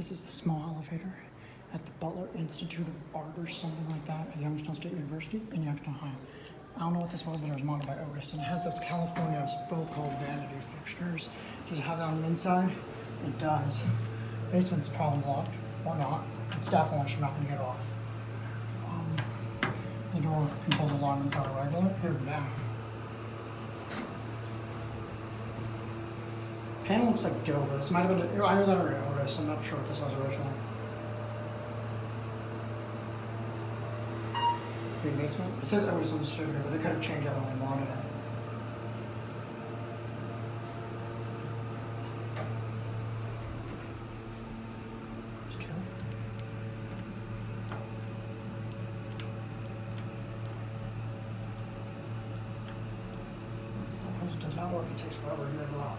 This is the small elevator at the Butler Institute of Art or something like that at Youngstown State University in Youngstown, Ohio. I don't know what this was, but it was modeled by Otis, and it has those California's faux vanity fixtures. Does it have that on the inside? It does. Basement's probably locked, or not. It's definitely not going to get off. The door controls alarm inside a regular. Here we go. Panel looks like Dover. This might have been either that or an Otis. I'm not sure what this was originally. Green basement. It says Otis on the certificate, but they could have changed that when they wanted it. There's two. Of course, it does not work. It takes forever to go out.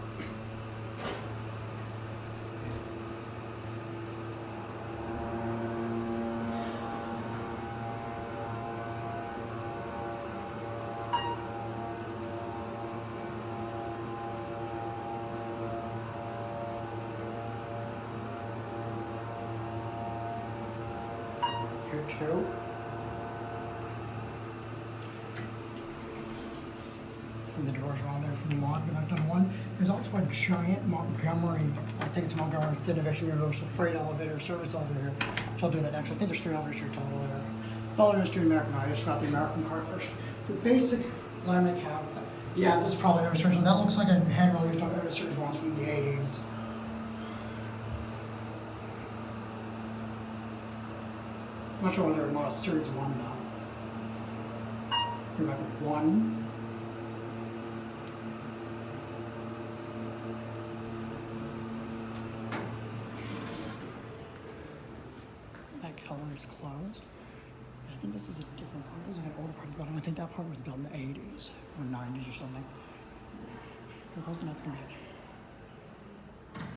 Here too. I think the doors are on there from the mod. Go back down to one. There's also a giant Montgomery, I think it's Montgomery Innovation Universal Freight Elevator, service elevator here. So I'll do that next. I think there's 3 elevators here total here. Butler Institute American. I just got the American part first. The basic laminate cab. Yeah, this is probably Otis original. That looks like a handrail used on Otis Series 1s from the 80s. I'm not sure whether it's not a Series 1 though. Here back at 1. That color is closed. I think this is a different part. This is an older part of the building. I think that part was built in the 80s or 90s or something. We're closing, that's gonna be it.